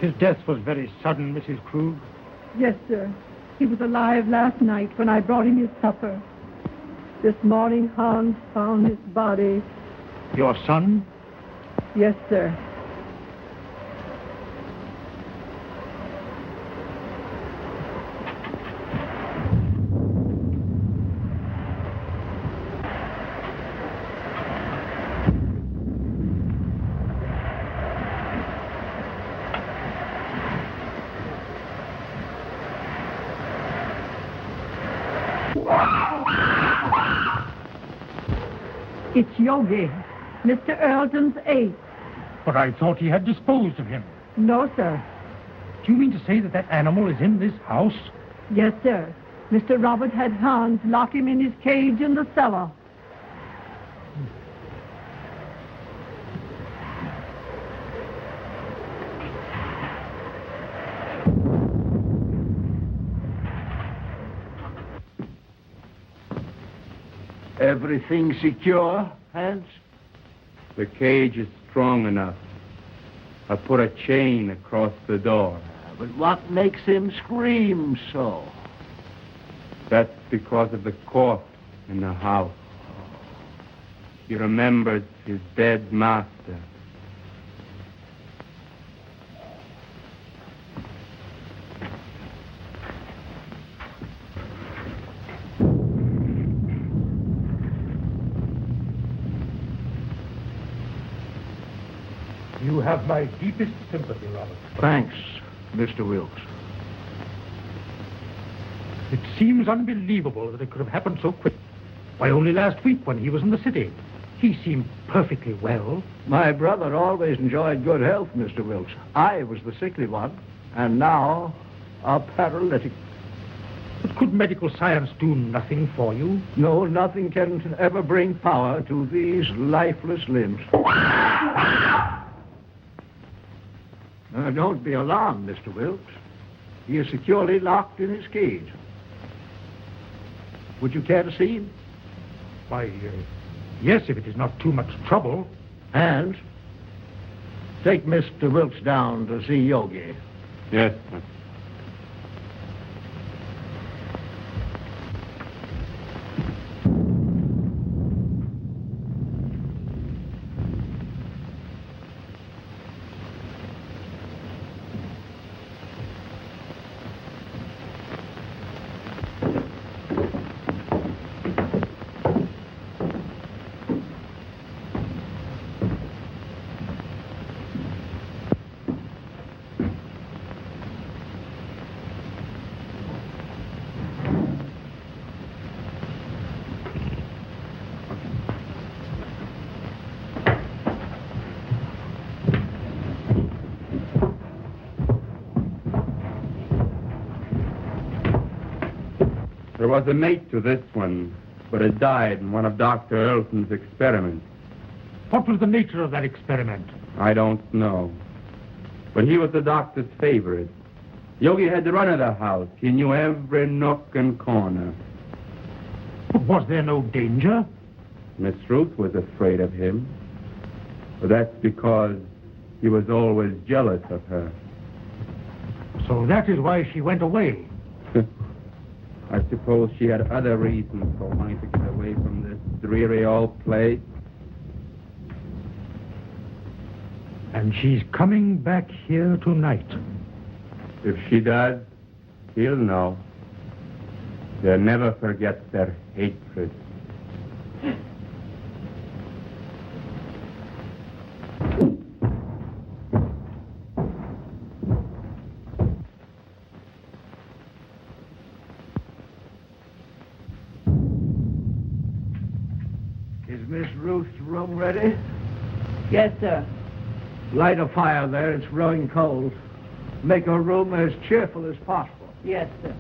His death was very sudden, Mrs. Krug. Yes, sir. He was alive last night when I brought him his supper. This morning, Hans found his body. Your son? Yes, sir. It's Yogi, Mr. Earleton's aide. But I thought he had disposed of him. No, sir. Do you mean to say that that animal is in this house? Yes, sir. Mr. Robert had Hans lock him in his cage in the cellar. Everything secure, Hans? The cage is strong enough. I put a chain across the door. But what makes him scream so? That's because of the corpse in the house. He remembers his dead master. You have my deepest sympathy, Robert. Thanks, Mr. Wilkes. It seems unbelievable that it could have happened so quick. Why, only last week when he was in the city. He seemed perfectly well. My brother always enjoyed good health, Mr. Wilkes. I was the sickly one, and now a paralytic. But could medical science do nothing for you? No, nothing can ever bring power to these lifeless limbs. Don't be alarmed, Mr. Wilkes. He is securely locked in his cage. Would you care to see him? Why, yes, if it is not too much trouble. And take Mr. Wilkes down to see Yogi. Yes, sir. There was a mate to this one, but it died in one of Dr. Earleton's experiments. What was the nature of that experiment? I don't know. But he was the doctor's favorite. Yogi had the run of the house. He knew every nook and corner. But was there no danger? Miss Ruth was afraid of him. But that's because he was always jealous of her. So that is why she went away. I suppose she had other reasons for wanting to get away from this dreary old place. And she's coming back here tonight. If she does, he'll know. They'll never forget their hatred. Is Miss Ruth's room ready? Yes, sir. Light a fire there. It's growing cold. Make her room as cheerful as possible. Yes, sir.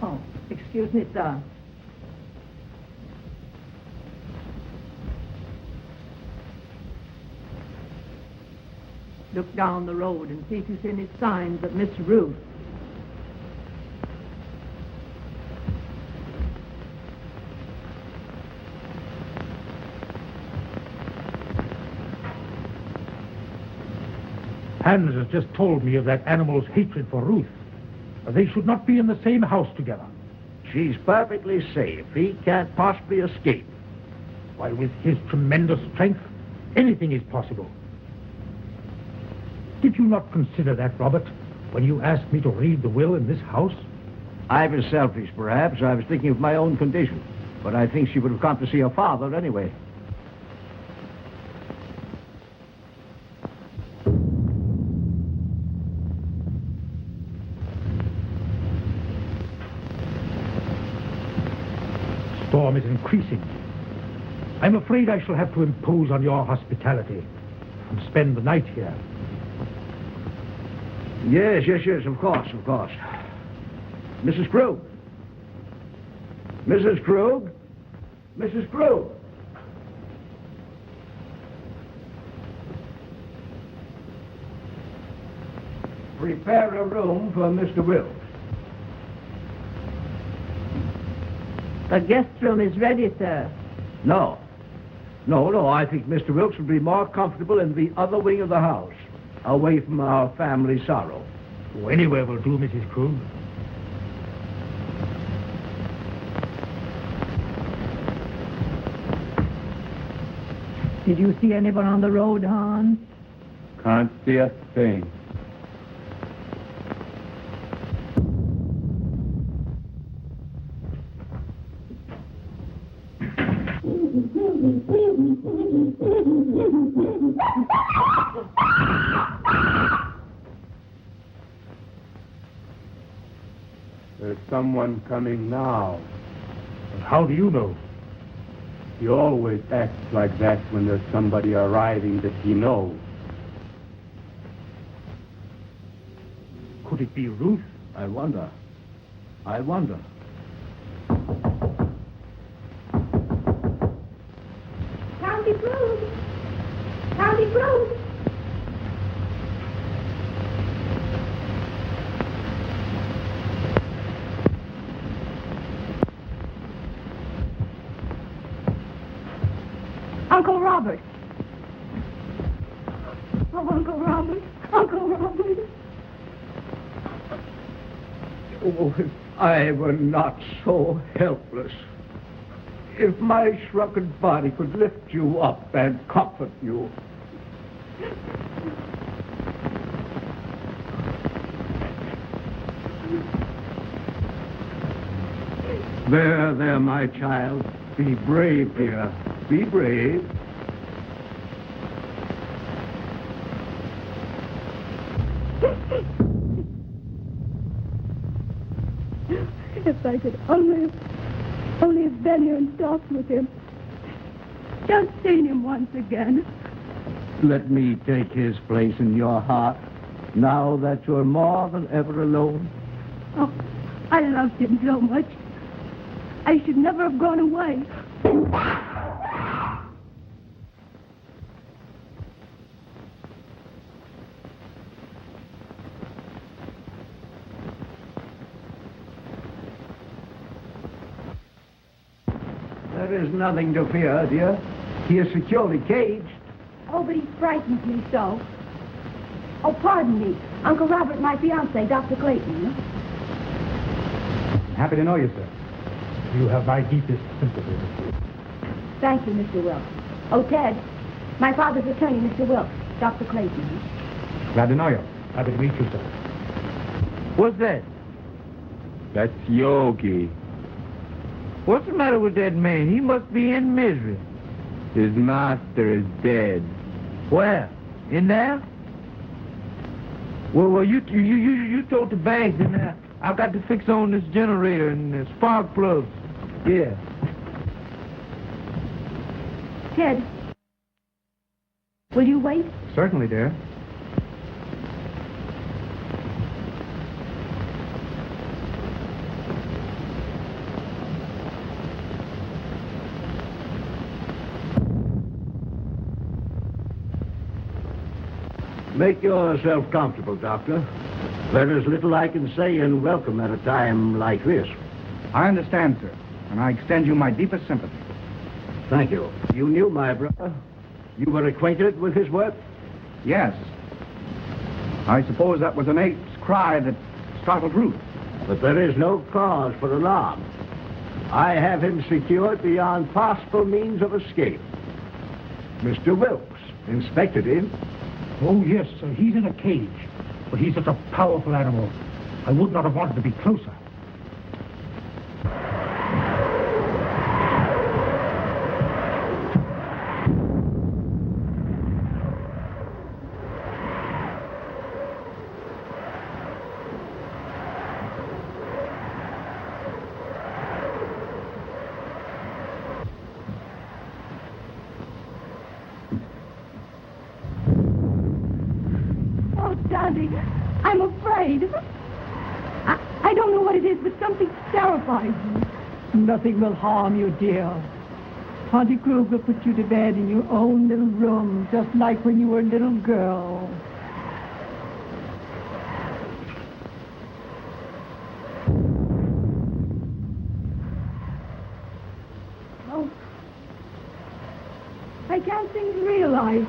Oh, excuse me, sir. Look down the road and see if you see any signs of Miss Ruth. Hans has just told me of that animal's hatred for Ruth. They should not be in the same house together. She's perfectly safe. He can't possibly escape. Why, with his tremendous strength, anything is possible. Did you not consider that, Robert, when you asked me to read the will in this house? I was selfish, perhaps. I was thinking of my own condition. But I think she would have come to see her father anyway. Storm is increasing. I'm afraid I shall have to impose on your hospitality and spend the night here. Yes, of course. Mrs. Krug. Mrs. Krug? Mrs. Krug? Prepare a room for Mr. Wilkes. The guest room is ready, sir. No. I think Mr. Wilkes would be more comfortable in the other wing of the house, away from our family sorrow. Oh, anywhere will do, Mrs. Krug. Did you see anyone on the road, Hans? Can't see a thing. There's someone coming now. How do you know? He always acts like that when there's somebody arriving that he knows. Could it be Ruth? I wonder. County Road! County Road! Uncle Robert! Oh, Uncle Robert! Uncle Robert! Oh, if I were not so helpless. If my shrunken body could lift you up and comfort you. There, my child. Be brave, dear. Be brave. If I could only have been here and talked with him. Just seen him once again. Let me take his place in your heart, now that you're more than ever alone. Oh, I loved him so much. I should never have gone away. There is nothing to fear, dear. He is securely caged. Oh, but he frightens me so. Oh, pardon me. Uncle Robert, my fiancé, Dr. Clayton. Happy to know you, sir. You have my deepest sympathy. Thank you, Mr. Wilkes. Oh, Ted, my father's attorney, Mr. Wilkes, Dr. Clayton. Glad to know you. Happy to meet you, sir. What's that? That's Yogi. What's the matter with that man? He must be in misery. His master is dead. Where? In there? Well, you told the banks, and I got to fix on this generator and the spark plugs. Yeah. Ted, will you wait? Certainly, dear. Make yourself comfortable, Doctor. There is little I can say in welcome at a time like this. I understand, sir, and I extend you my deepest sympathy. Thank you. You knew my brother? You were acquainted with his work? Yes. I suppose that was an ape's cry that startled Ruth. But there is no cause for alarm. I have him secured beyond possible means of escape. Mr. Wilkes inspected him. Oh, yes, sir. He's in a cage. But he's such a powerful animal. I would not have wanted to be closer. Oh, Daddy, I'm afraid. I don't know what it is, but something terrifies me. Nothing will harm you, dear. Auntie Krug will put you to bed in your own little room, just like when you were a little girl. Oh, I can't seem to realize.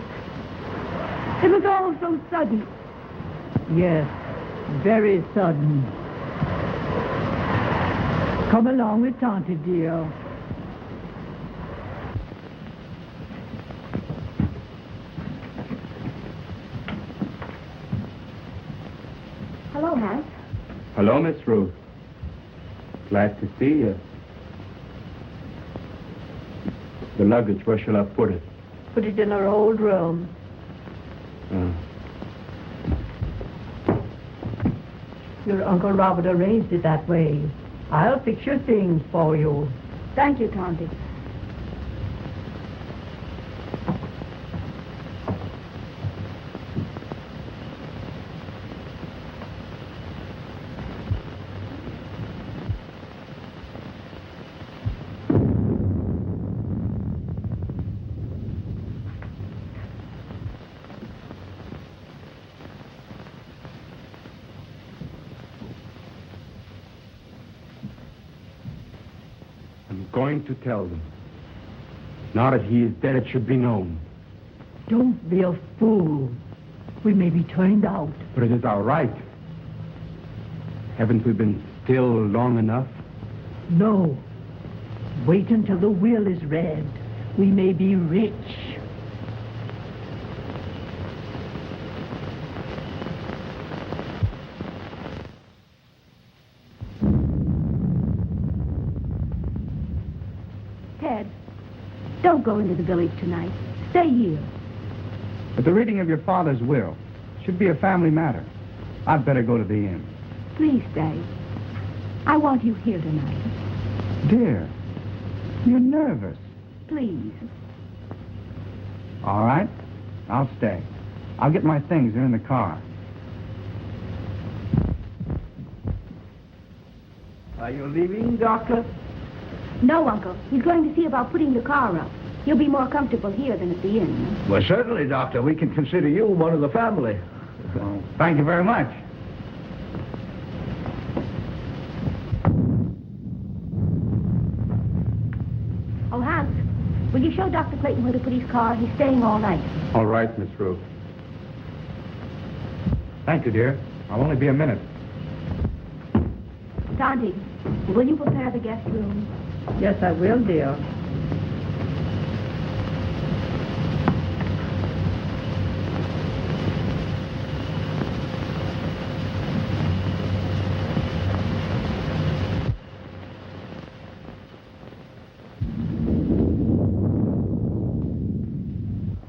It was all so sudden. Yes, very sudden. Come along with Tante, dear. Hello, Hans. Hello, Miss Ruth. Glad to see you. The luggage, where shall I put it? Put it in our old room. Your Uncle Robert arranged it that way. I'll fix your things for you. Thank you, Tante. I'm going to tell them. Now that he is dead, it should be known. Don't be a fool. We may be turned out. But it is our right. Haven't we been still long enough? No. Wait until the will is read. We may be rich. Ted, don't go into the village tonight. Stay here. But the reading of your father's will should be a family matter. I'd better go to the inn. Please stay. I want you here tonight. Dear, you're nervous. Please. All right, I'll stay. I'll get my things. They're in the car. Are you leaving, Doctor? No, Uncle. He's going to see about putting the car up. You'll be more comfortable here than at the inn. Well, certainly, Doctor. We can consider you one of the family. Well, thank you very much. Oh, Hans, will you show Dr. Clayton where to put his car? He's staying all night. All right, Miss Ruth. Thank you, dear. I'll only be a minute. Tante, will you prepare the guest room? Yes, I will, dear.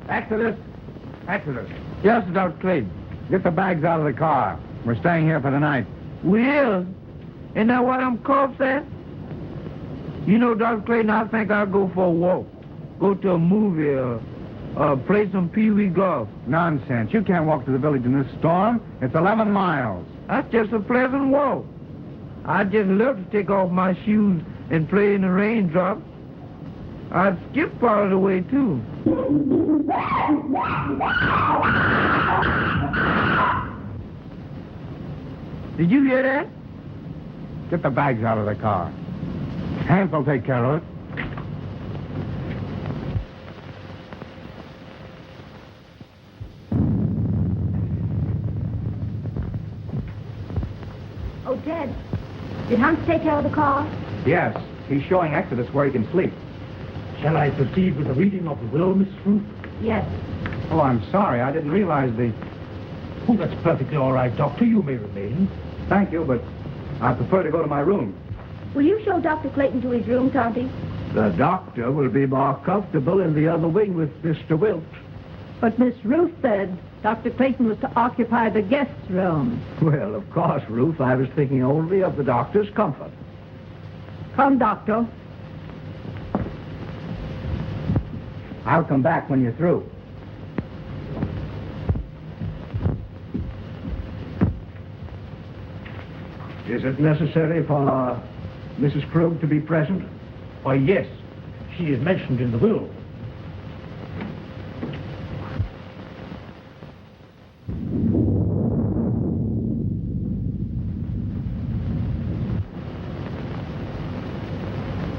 Exodus! Exodus! Yes, Dr. Clayton. Get the bags out of the car. We're staying here for the night. Will? Isn't that what I'm called, sir? You know, Dr. Clayton, I think I'll go for a walk. Go to a movie or play some pee-wee golf. Nonsense. You can't walk to the village in this storm. It's 11 miles. That's just a pleasant walk. I'd just love to take off my shoes and play in the raindrops. I'd skip part of the way, too. Did you hear that? Get the bags out of the car. Hank will take care of it. Oh, Ted, did Hans take care of the car? Yes, he's showing Exodus where he can sleep. Shall I proceed with the reading of the will, Miss Ruth? Yes. Oh, I'm sorry. I didn't realize the... Oh, that's perfectly all right, Doctor. You may remain. Thank you, but I prefer to go to my room. Will you show Dr. Clayton to his room, Tonty? The doctor will be more comfortable in the other wing with Mr. Wilkes. But Miss Ruth said Dr. Clayton was to occupy the guest's room. Well, of course, Ruth, I was thinking only of the doctor's comfort. Come, Doctor. I'll come back when you're through. Is it necessary for Mrs. Krug to be present? Why, yes. She is mentioned in the will.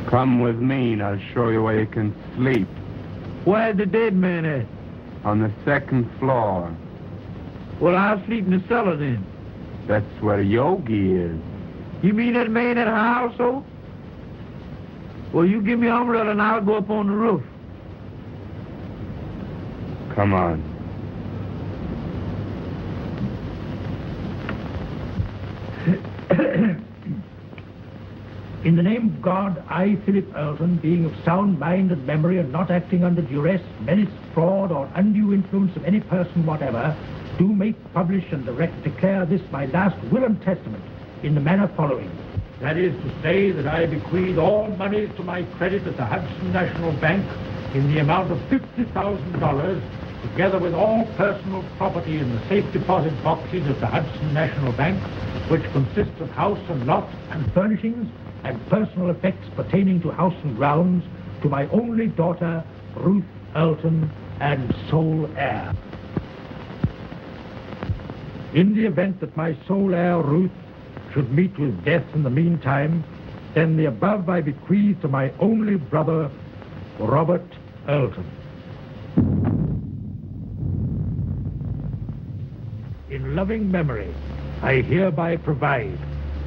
Come with me and I'll show you where you can sleep. Where's the dead man at? On the second floor. Well, I'll sleep in the cellar then. That's where Yogi is. You mean that man at our household? Well, you give me an umbrella and I'll go up on the roof. Come on. In the name of God, I, Philip Earlton, being of sound mind and memory and not acting under duress, menace, fraud, or undue influence of any person whatever, do make, publish, and direct declare this my last will and testament in the manner following. That is to say that I bequeath all monies to my credit at the Hudson National Bank in the amount of $50,000, together with all personal property in the safe deposit boxes of the Hudson National Bank, which consists of house and lot and furnishings and personal effects pertaining to house and grounds, to my only daughter, Ruth Earlton, and sole heir. In the event that my sole heir, Ruth, should meet with death in the meantime, then the above I bequeath to my only brother, Robert Earlton. In loving memory, I hereby provide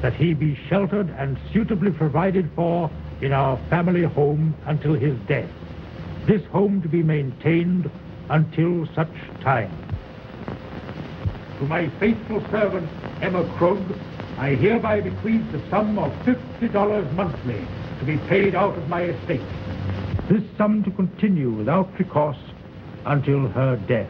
that he be sheltered and suitably provided for in our family home until his death. This home to be maintained until such time. To my faithful servant, Emma Krug, I hereby bequeath the sum of $50 monthly to be paid out of my estate. This sum to continue without recourse until her death.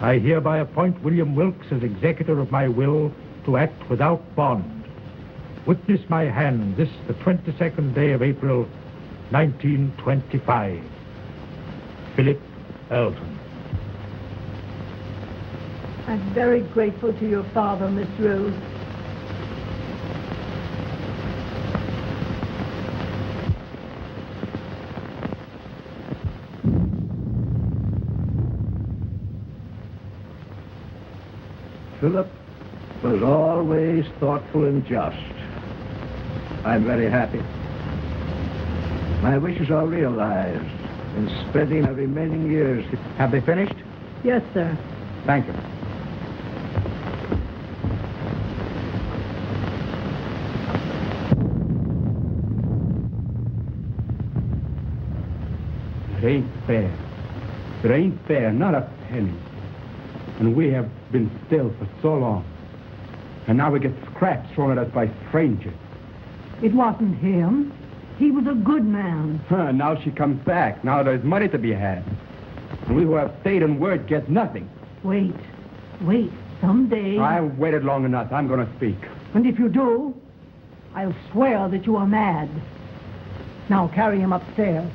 I hereby appoint William Wilkes as executor of my will to act without bond. Witness my hand this the 22nd day of April, 1925. Philip Earlton. I'm very grateful to your father, Miss Rose. Philip was always thoughtful and just. I'm very happy. My wishes are realized in spending my remaining years. Have they finished? Yes, sir. Thank you. It ain't fair. It ain't fair, not a penny. And we have been still for so long. And now we get scraps thrown at us by strangers. It wasn't him. He was a good man. Now she comes back. Now there's money to be had. And we who have stayed in word get nothing. Wait. Someday. I've waited long enough. I'm going to speak. And if you do, I'll swear that you are mad. Now carry him upstairs.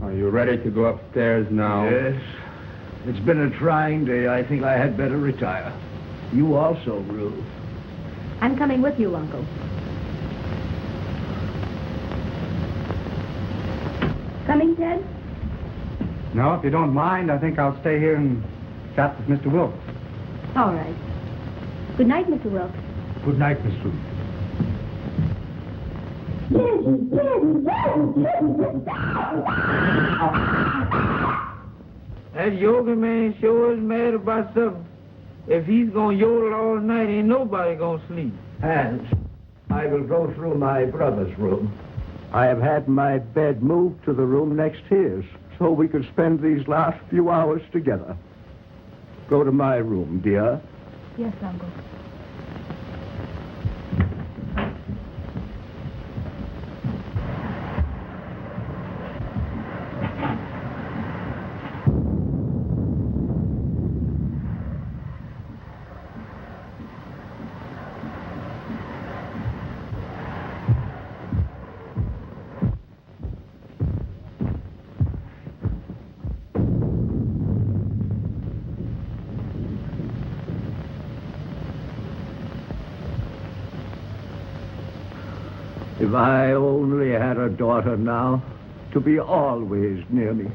Are you ready to go upstairs now? Yes. It's been a trying day. I think I had better retire. You also, Ruth. I'm coming with you, Uncle. Coming, Ted? No, if you don't mind, I think I'll stay here and chat with Mr. Wilkes. All right. Good night, Mr. Wilkes. Good night, Miss Ruth. That yoga man sure is mad about something. If he's gonna yodel all night, ain't nobody gonna sleep. Hans, I will go through my brother's room. I have had my bed moved to the room next to his, so we could spend these last few hours together. Go to my room, dear. Yes, Uncle. If I only had a daughter now, to be always near me.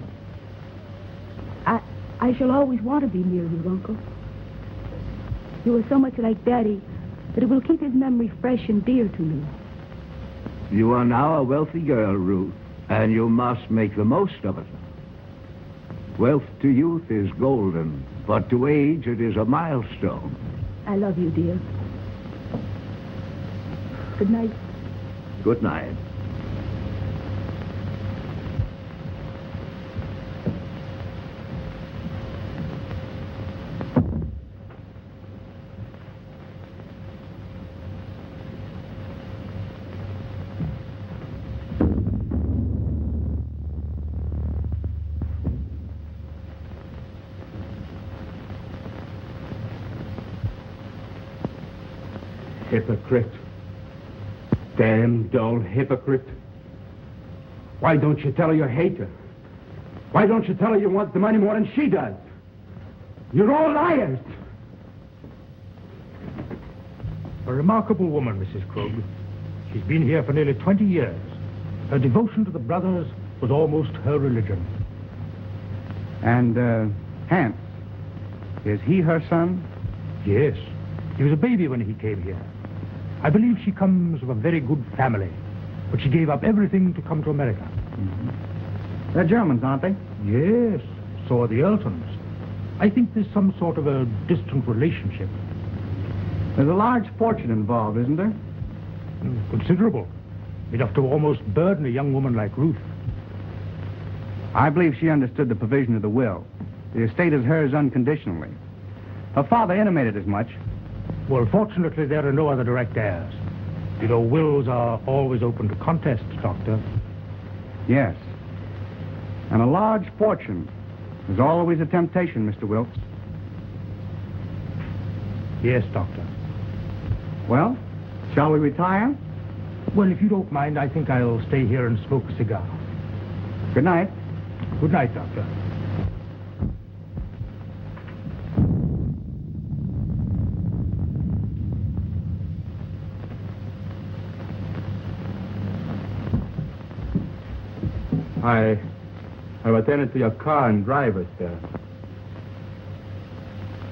I shall always want to be near you, Uncle. You are so much like Daddy that it will keep his memory fresh and dear to me. You are now a wealthy girl, Ruth, and you must make the most of it. Wealth to youth is golden, but to age it is a milestone. I love you, dear. Good night. Good night. Hypocrite. Damn dull hypocrite. Why don't you tell her you hate her? Why don't you tell her you want the money more than she does? You're all liars. A remarkable woman, Mrs. Krug. She's been here for nearly 20 years. Her devotion to the brothers was almost her religion. And, Hans, is he her son? Yes. He was a baby when he came here. I believe she comes of a very good family, but she gave up everything to come to America. Mm-hmm. They're Germans, aren't they? Yes, so are the Eltons. I think there's some sort of a distant relationship. There's a large fortune involved, isn't there? Considerable. Enough to almost burden a young woman like Ruth. I believe she understood the provision of the will. The estate is hers unconditionally. Her father intimated as much. Well, fortunately, there are no other direct heirs. You know, wills are always open to contest, Doctor. Yes. And a large fortune is always a temptation, Mr. Wilkes. Yes, Doctor. Well, shall we retire? Well, if you don't mind, I think I'll stay here and smoke a cigar. Good night. Good night, Doctor. I've attended to your car and driver, sir.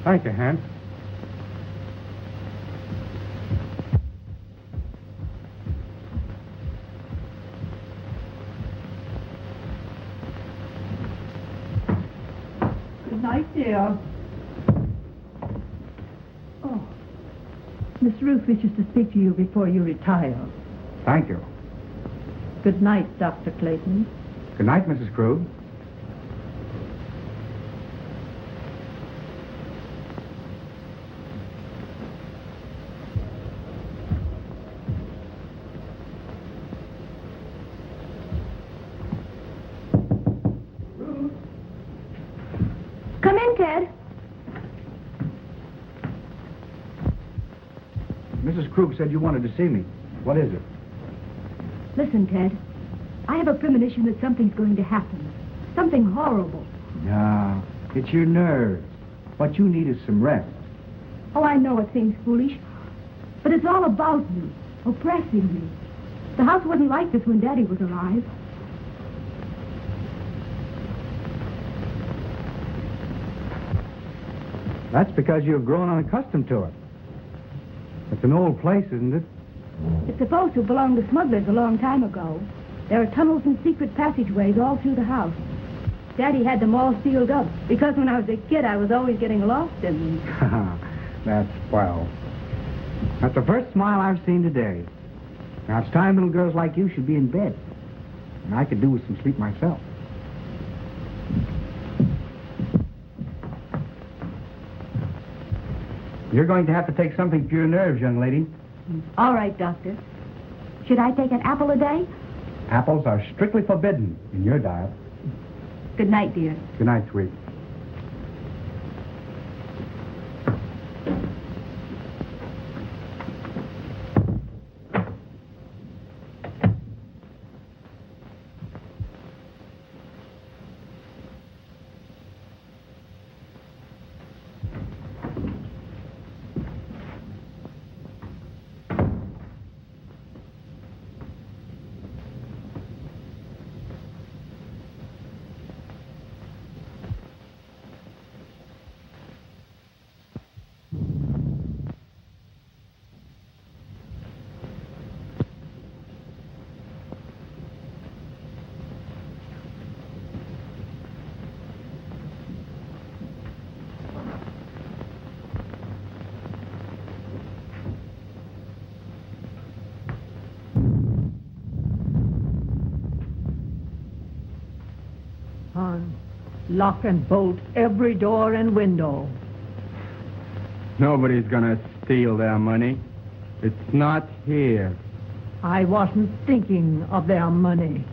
Thank you, Hans. Good night, dear. Oh, Miss Ruth wishes to speak to you before you retire. Thank you. Good night, Dr. Clayton. Good night, Mrs. Krug. Come in, Ted. Mrs. Krug said you wanted to see me. What is it? Listen, Ted. I have a premonition that something's going to happen. Something horrible. No, it's your nerves. What you need is some rest. Oh, I know it seems foolish, but it's all about me, oppressing me. The house wasn't like this when Daddy was alive. That's because you've grown unaccustomed to it. It's an old place, isn't it? It's supposed to belong to smugglers a long time ago. There are tunnels and secret passageways all through the house. Daddy had them all sealed up because when I was a kid, I was always getting lost in them. That's swell. That's the first smile I've seen today. Now, it's time little girls like you should be in bed. And I could do with some sleep myself. You're going to have to take something for your nerves, young lady. All right, Doctor. Should I take an apple a day? Apples are strictly forbidden in your diet. Good night, dear. Good night, sweet. Lock and bolt every door and window. Nobody's gonna steal their money. It's not here. I wasn't thinking of their money.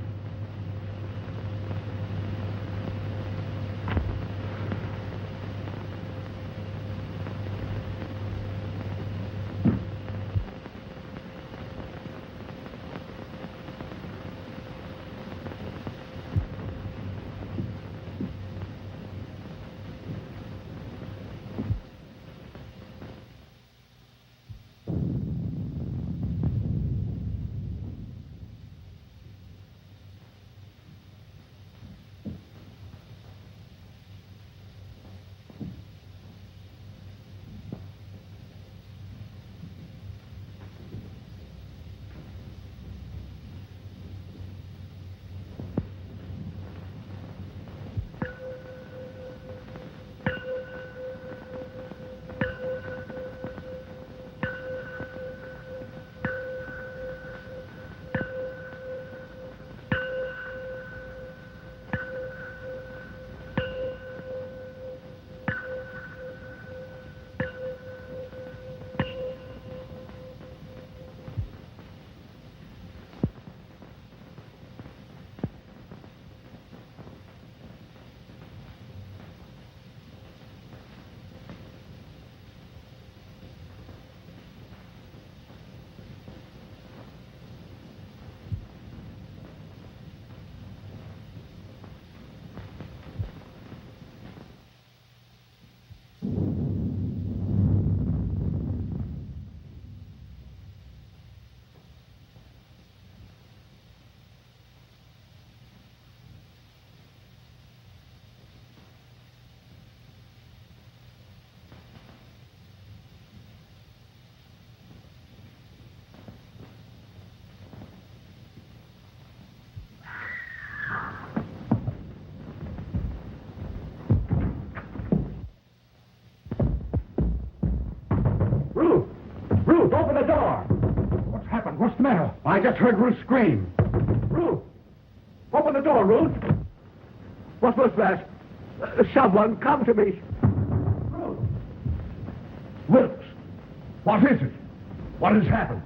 Ruth, open the door! What's happened? What's the matter? I just heard Ruth scream. Ruth! Open the door, Ruth! What was that? Someone come to me. Ruth! Wilkes! What is it? What has happened?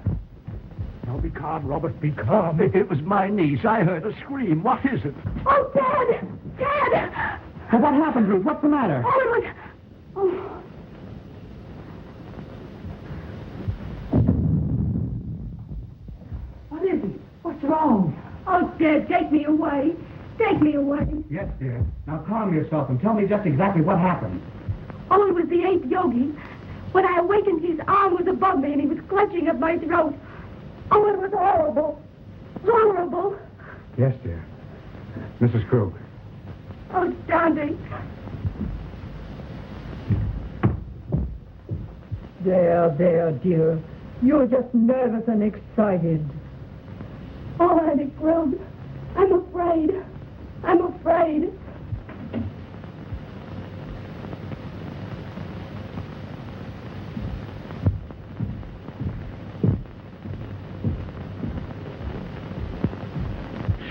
Now be calm, Robert, be calm. It was my niece. I heard a scream. What is it? Oh, Dad! Dad! Well, what happened, Ruth? What's the matter? Oh, it was... Oh. What is it? What's wrong? Oh, Dad, take me away. Take me away. Yes, dear. Now calm yourself and tell me just exactly what happened. Oh, it was the 8th yogi. When I awakened, his arm was above me and he was clutching at my throat. Oh, it was horrible. Horrible. Yes, dear. Mrs. Krug. Oh, Dante. There, dear. You're just nervous and excited. Oh, Auntie Krug, I'm afraid. I'm afraid.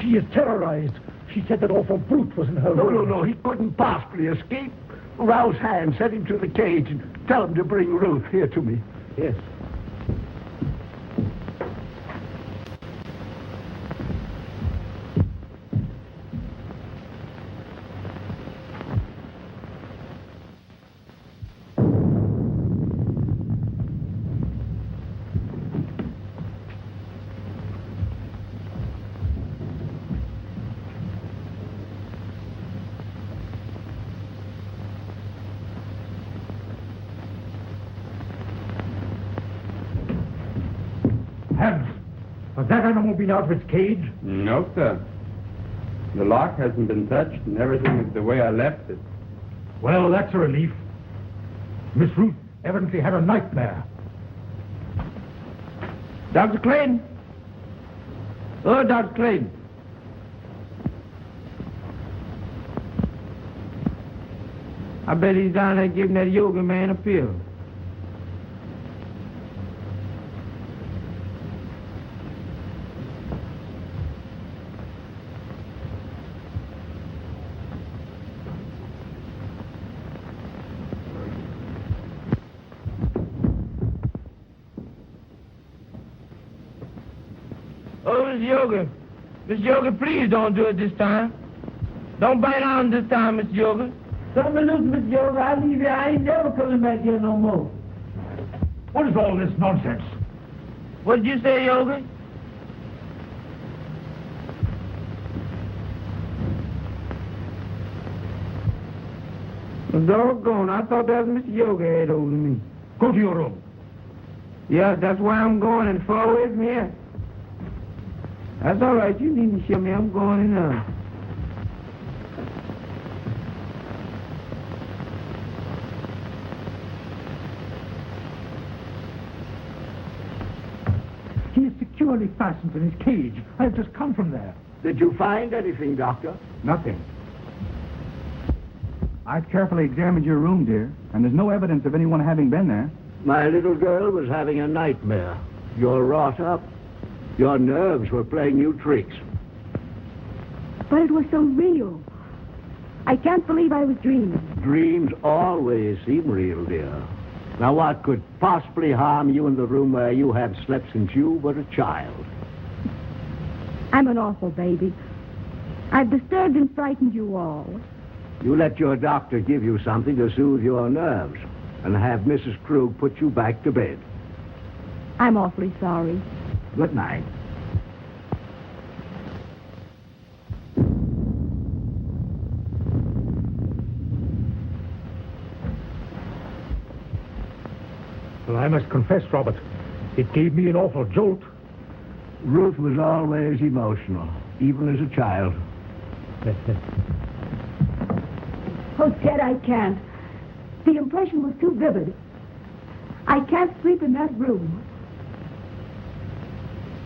She is terrorized. She said that awful brute was in her room. No, he couldn't possibly escape. Rouse Hand, send him to the cage and tell him to bring Ruth here to me. Yes. Hans, has that animal been out of its cage? No, sir. The lock hasn't been touched, and everything is the way I left it. Well, that's a relief. Miss Ruth evidently had a nightmare. Dr. Clayton? Oh, Dr. Clayton. I bet he's down there giving that yoga man a pill. Oh, Miss Yoga. Miss Yoga, please don't do it this time. Don't bite on this time, Miss Yoga. Tell me, look, Miss Yoga, I leave you. I ain't never coming back here no more. What is all this nonsense? What did you say, Yoga? Doggone, I thought that was Mr. Yoga had over me. Go to your room. Yeah, that's where I'm going, and far away from here. That's all right. You needn't show me. I'm going in now. He is securely fastened in his cage. I have just come from there. Did you find anything, Doctor? Nothing. I've carefully examined your room, dear, and there's no evidence of anyone having been there. My little girl was having a nightmare. You're wrought up. Your nerves were playing you tricks. But it was so real. I can't believe I was dreaming. Dreams always seem real, dear. Now, what could possibly harm you in the room where you have slept since you were a child? I'm an awful baby. I've disturbed and frightened you all. You let your doctor give you something to soothe your nerves and have Mrs. Krug put you back to bed. I'm awfully sorry. Good night. Well, I must confess, Robert, it gave me an awful jolt. Ruth was always emotional, even as a child. Oh, Ted, I can't. The impression was too vivid. I can't sleep in that room.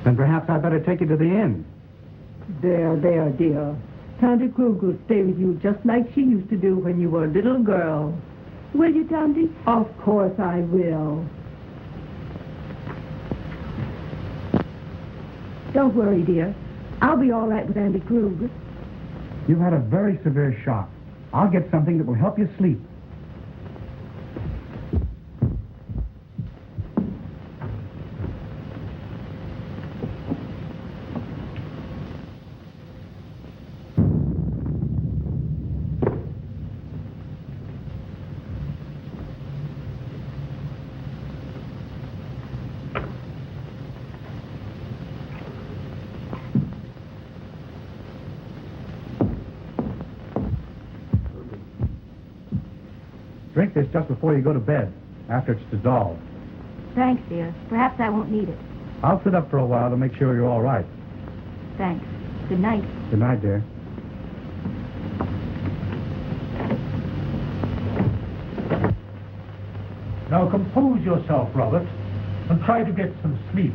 Then perhaps I'd better take you to the inn. There, dear. Tante Krug will stay with you just like she used to do when you were a little girl. Will you, Tante? Of course I will. Don't worry, dear. I'll be all right with Auntie Krug. You've had a very severe shock. I'll get something that will help you sleep. Drink this just before you go to bed, after it's dissolved. Thanks, dear. Perhaps I won't need it. I'll sit up for a while to make sure you're all right. Thanks. Good night. Good night, dear. Now compose yourself, Robert. and try to get some sleep.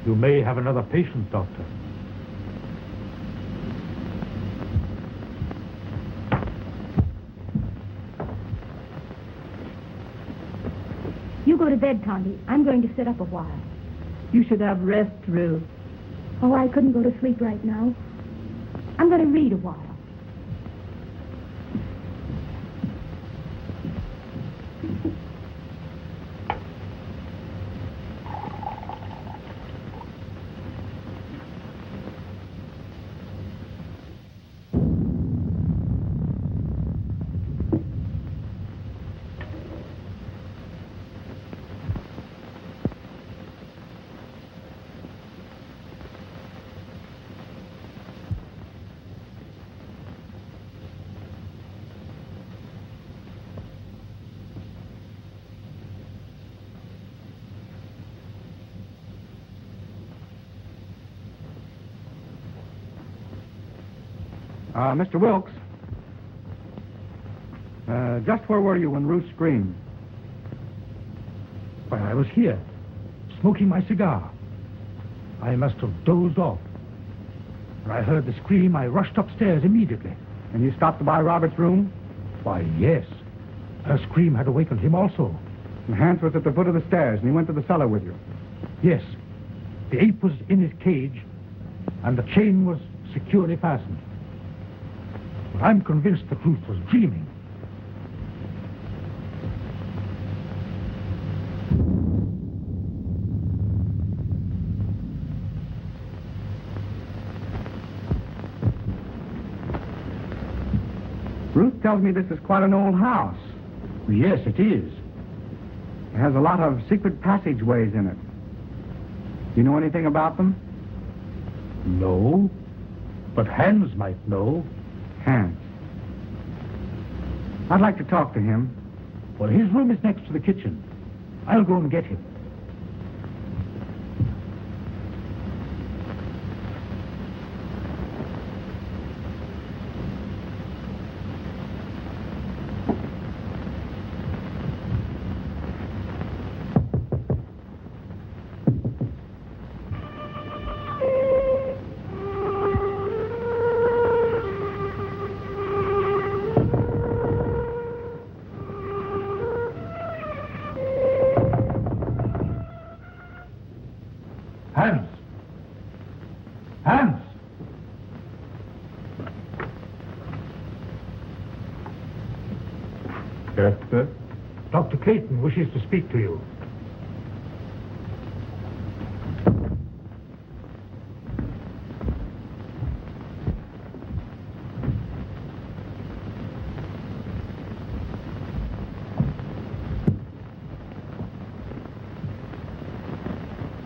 You may have another patient, Doctor. You go to bed, Tondy. I'm going to sit up a while. You should have rest, Ruth. Oh, I couldn't go to sleep right now. I'm going to read a while. Mr. Wilkes, just where were you when Ruth screamed? Why, I was here, smoking my cigar. I must have dozed off. When I heard the scream, I rushed upstairs immediately. And you stopped by Robert's room? Why, yes. Her scream had awakened him also. And Hans was at the foot of the stairs, and he went to the cellar with you? Yes. The ape was in his cage, and the chain was securely fastened. But I'm convinced that Ruth was dreaming. Ruth tells me this is quite an old house. Yes, it is. It has a lot of secret passageways in it. You know anything about them? No, but Hans might know. Hans. I'd like to talk to him. Well, his room is next to the kitchen. I'll go and get him. Hans! Hans! Yes, sir? Dr. Clayton wishes to speak to you.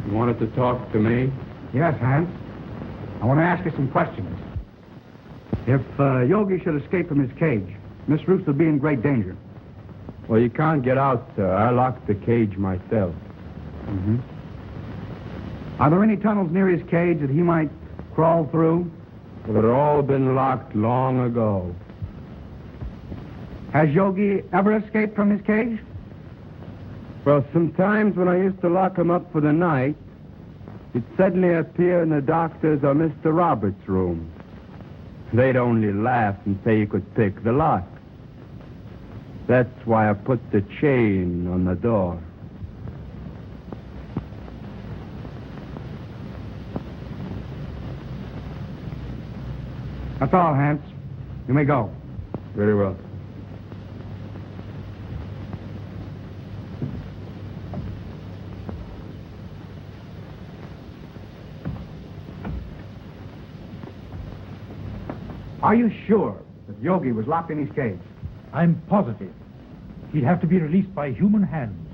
You wanted to talk to me? Yes, Hans. I want to ask you some questions. If Yogi should escape from his cage, Miss Ruth would be in great danger. Well, you can't get out, sir. I locked the cage myself. Mm-hmm. Are there any tunnels near his cage that he might crawl through? Well, they've all been locked long ago. Has Yogi ever escaped from his cage? Well, sometimes when I used to lock him up for the night, he'd suddenly appear in the doctor's or Mr. Roberts' room. They'd only laugh and say he could pick the lock. That's why I put the chain on the door. That's all, Hans. You may go. Very well. Are you sure that Yogi was locked in his cage? I'm positive. He'd have to be released by human hands.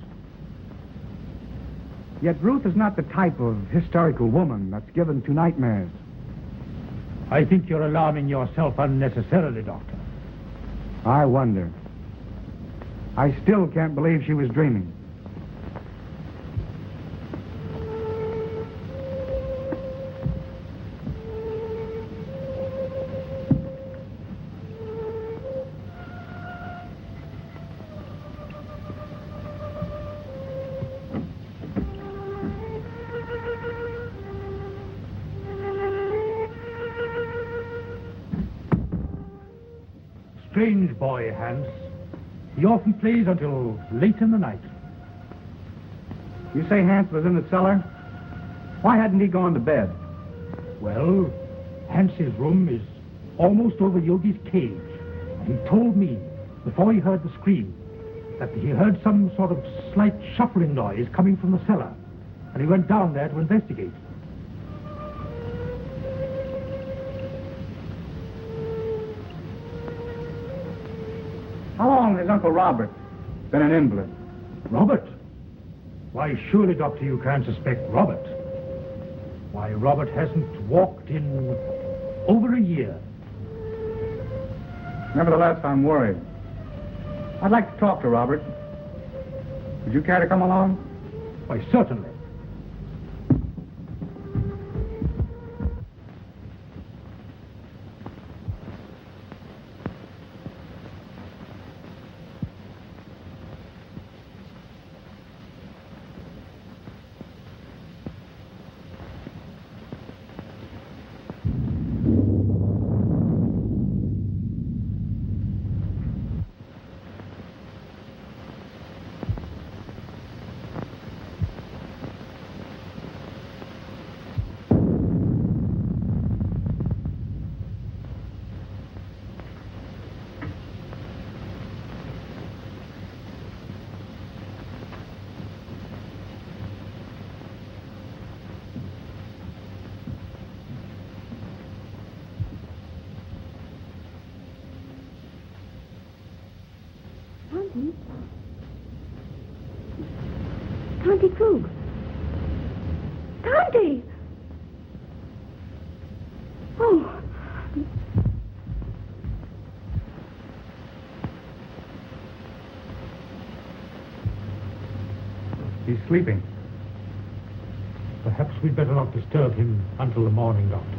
Yet Ruth is not the type of hysterical woman that's given to nightmares. I think you're alarming yourself unnecessarily, Doctor. I wonder. I still can't believe she was dreaming. Strange boy, Hans. He often plays until late in the night. You say Hans was in the cellar? Why hadn't he gone to bed? Well, Hans's room is almost over Yogi's cage. He told me, before he heard the scream, that he heard some sort of slight shuffling noise coming from the cellar, and he went down there to investigate. How long has Uncle Robert been an invalid? Robert? Why, surely, Doctor, you can't suspect Robert. Why, Robert hasn't walked in over a year. Nevertheless, I'm worried. I'd like to talk to Robert. Would you care to come along? Why, certainly. Tonty Krug. Tonty! Oh. He's sleeping. Perhaps we'd better not disturb him until the morning, Doctor.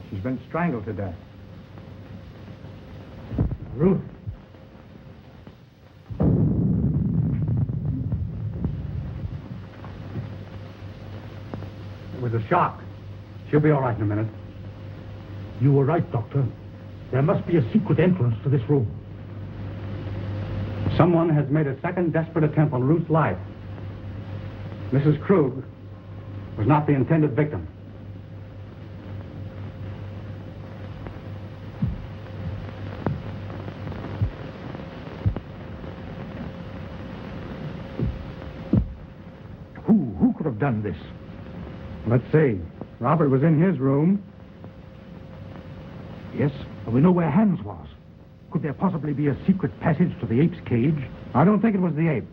She's been strangled to death. Ruth. It was a shock. She'll be all right in a minute. You were right, Doctor. There must be a secret entrance to this room. Someone has made a second desperate attempt on Ruth's life. Mrs. Krug was not the intended victim. Who could have done this? Let's see. Robert was in his room. Yes, and we know where Hans was. Could there possibly be a secret passage to the ape's cage? I don't think it was the ape.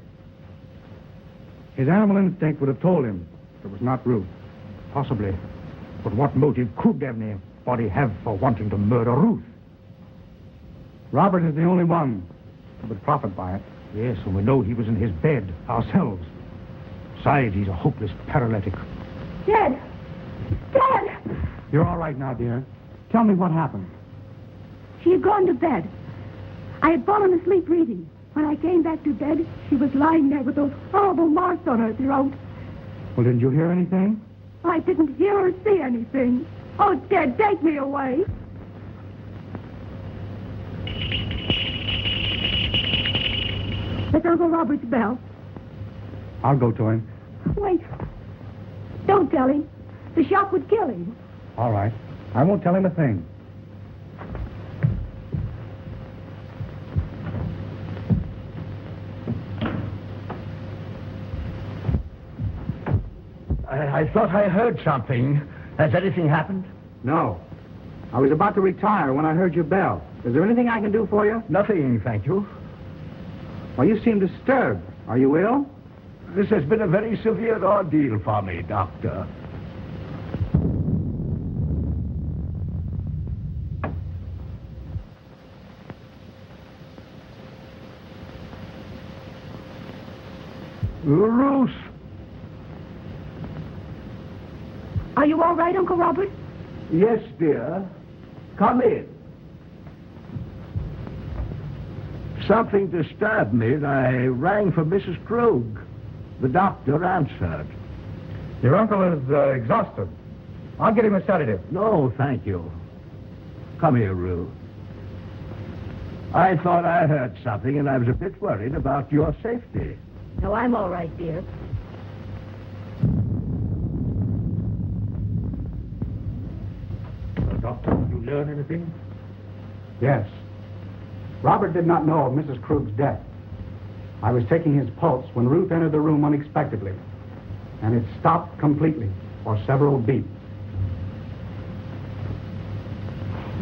His animal instinct would have told him it was not Ruth. Possibly. But what motive could anybody have for wanting to murder Ruth? Robert is the only one who would profit by it. Yes, and we know he was in his bed ourselves. Besides, he's a hopeless paralytic. Dad! Dad! You're all right now, dear. Tell me what happened. She had gone to bed. I had fallen asleep reading. When I came back to bed, she was lying there with those horrible marks on her throat. Well, didn't you hear anything? I didn't hear or see anything. Oh, Dad, take me away. It's Uncle Robert's bell. I'll go to him. Wait. Don't tell him. The shock would kill him. All right. I won't tell him a thing. I thought I heard something. Has anything happened? No. I was about to retire when I heard your bell. Is there anything I can do for you? Nothing, thank you. Well, you seem disturbed. Are you ill? This has been a very severe ordeal for me, Doctor. Ruth! Are you all right, Uncle Robert? Yes, dear. Come in. Something disturbed me, and I rang for Mrs. Krug. The doctor answered. Your uncle is exhausted. I'll get him a sedative. No, thank you. Come here, Ruth. I thought I heard something, and I was a bit worried about your safety. No, I'm all right, dear. Doctor, did you learn anything? Yes. Robert did not know of Mrs. Krug's death. I was taking his pulse when Ruth entered the room unexpectedly, and it stopped completely for several beats.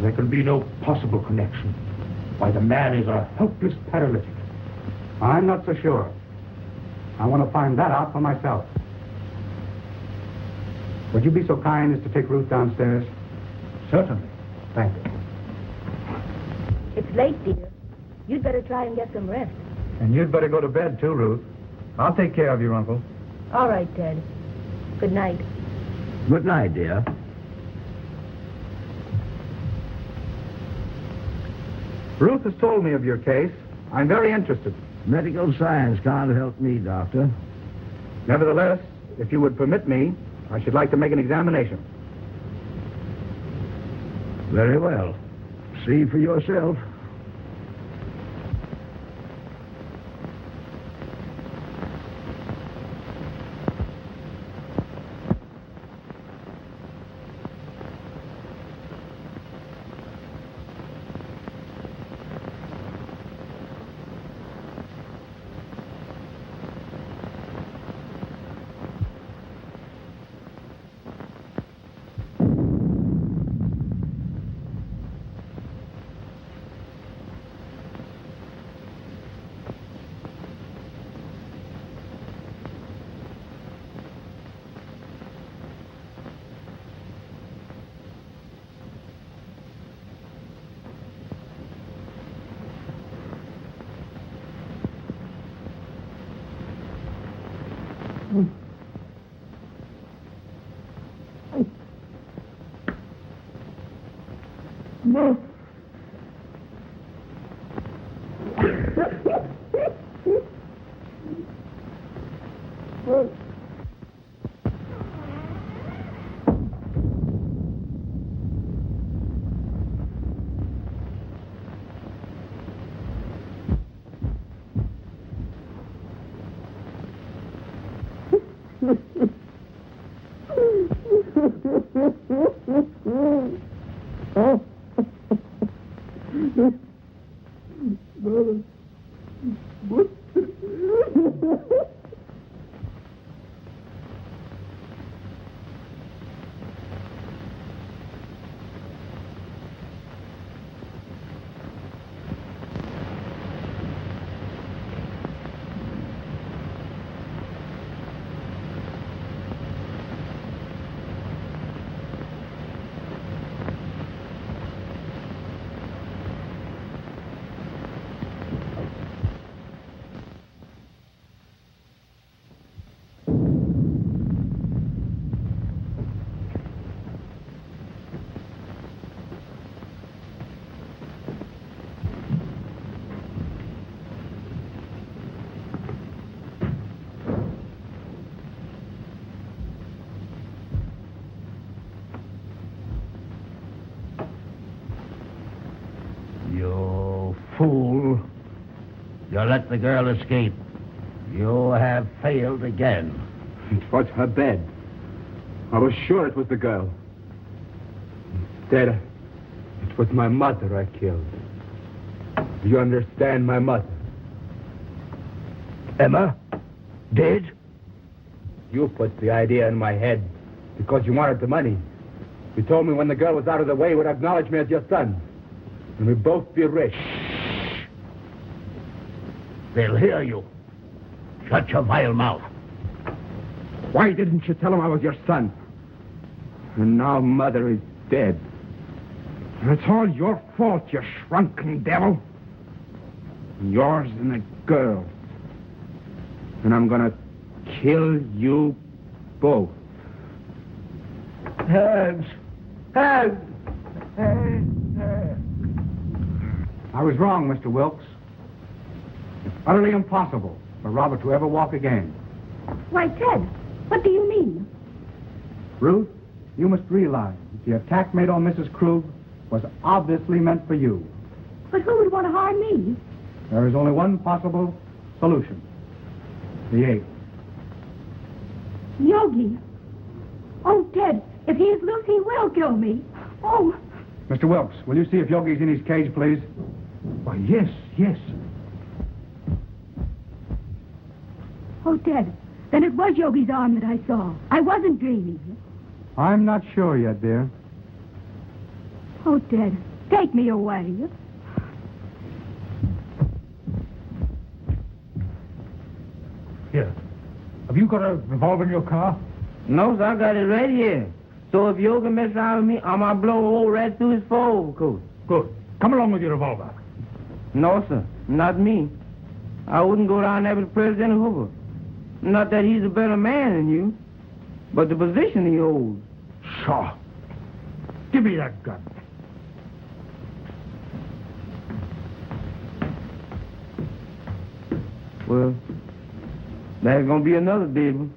There can be no possible connection. Why, the man is a helpless paralytic. I'm not so sure. I want to find that out for myself. Would you be so kind as to take Ruth downstairs? Certainly. Thank you. It's late, dear. You'd better try and get some rest. And you'd better go to bed, too, Ruth. I'll take care of your uncle. All right, Ted. Good night. Good night, dear. Ruth has told me of your case. I'm very interested. Medical science can't help me, Doctor. Nevertheless, if you would permit me, I should like to make an examination. Very well. See for yourself. You fool. You let the girl escape. You have failed again. It was her bed. I was sure it was the girl. Instead, it was my mother I killed. Do you understand, my mother? Emma? Dead? You put the idea in my head because you wanted the money. You told me when the girl was out of the way, you would acknowledge me as your son. And we'd both be rich. They'll hear you. Shut your vile mouth. Why didn't you tell him I was your son? And now Mother is dead. And it's all your fault, you shrunken devil. Yours and the girl. And I'm gonna kill you both. Hands! Hands! I was wrong, Mr. Wilkes. It's utterly impossible for Robert to ever walk again. Why, Ted, what do you mean? Ruth, you must realize that the attack made on Mrs. Krug was obviously meant for you. But who would want to harm me? There is only one possible solution. The ape. Yogi. Oh, Ted, if he is loose, he will kill me. Oh, Mr. Wilkes, will you see if Yogi's in his cage, please? Why, yes, yes. oh, Ted, then it was Yogi's arm that I saw. I wasn't dreaming. I'm not sure yet, dear. Oh, Ted, take me away. Here. Have you got a revolver in your car? No, sir, I got it right here. So if Yogi mess around with me, I'm gonna blow a hole right through his overcoat. Good. Come along with your revolver. No, sir, not me. I wouldn't go down there with President Hoover. Not that he's a better man than you, but the position he holds. Sure. Give me that gun. Well, there's gonna be another big one.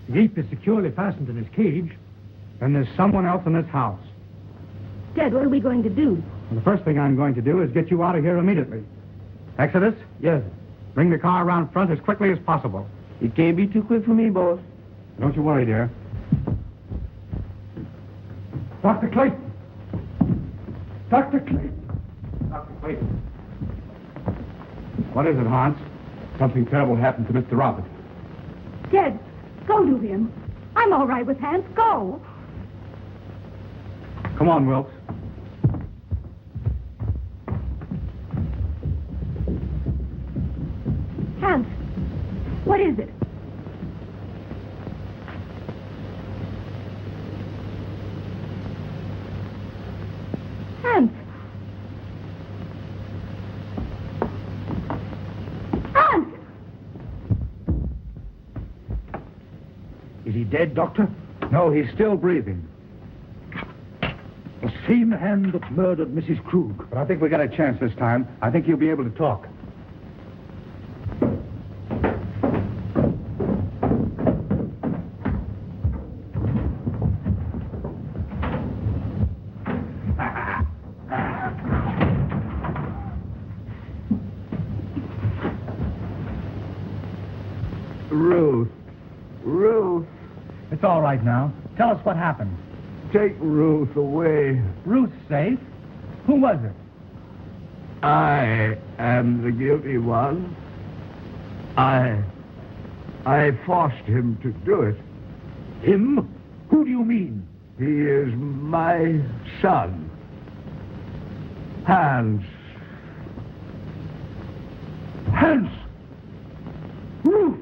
The ape is securely fastened in his cage. Then there's someone else in this house. Ted, what are we going to do? And the first thing I'm going to do is get you out of here immediately. Exodus? Yes, Bring the car around front as quickly as possible. it can't be too quick for me, boss. Don't you worry, dear. Dr. Clayton. Dr. Clayton. Dr. Clayton. What is it, Hans? Something terrible happened to Mr. Robert. Ted, go to him. I'm all right with Hans. Go. Come on, Wilkes. Hans, what is it? Hans. Hans! Is he dead, Doctor? No, he's still breathing. The same hand that murdered Mrs. Krug. But I think we got a chance this time. I think he'll be able to talk. Ruth, It's all right now. Tell us what happened. take Ruth away. Ruth's safe. Who was it? I am the guilty one. I forced him to do it. Him? Who do you mean? He is my son. Hans. Hans! Ruth!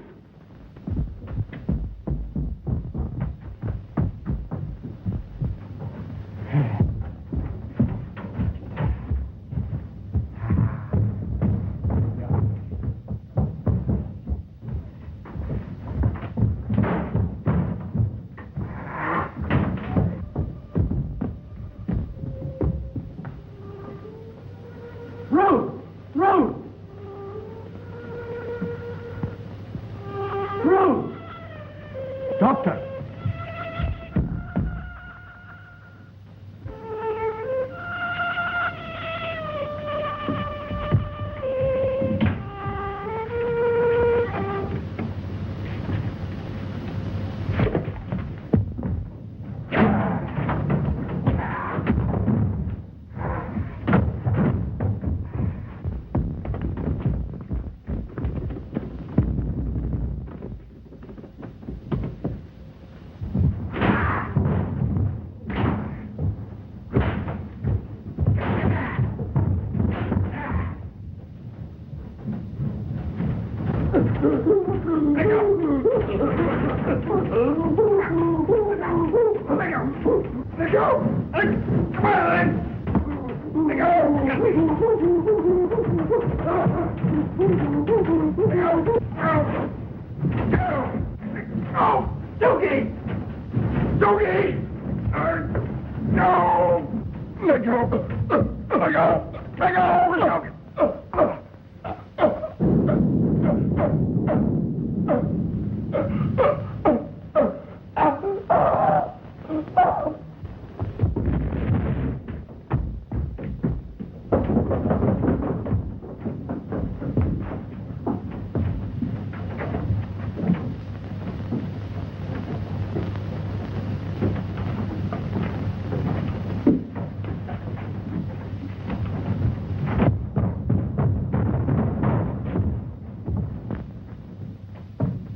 Doctor!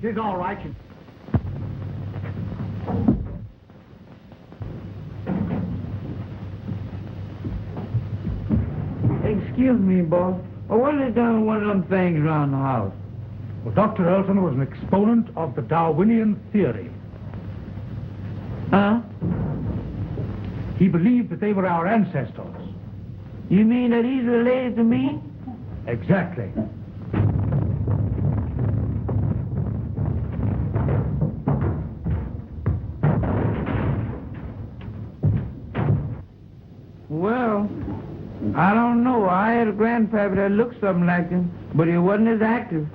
She's all right. Excuse me, boss. What is done with one of them things around the house? Well, Dr. Elton was an exponent of the Darwinian theory. Huh? He believed that they were our ancestors. You mean that he's related to me? Exactly. Well, I don't know. I had a grandpappy that looked something like him, but he wasn't as active.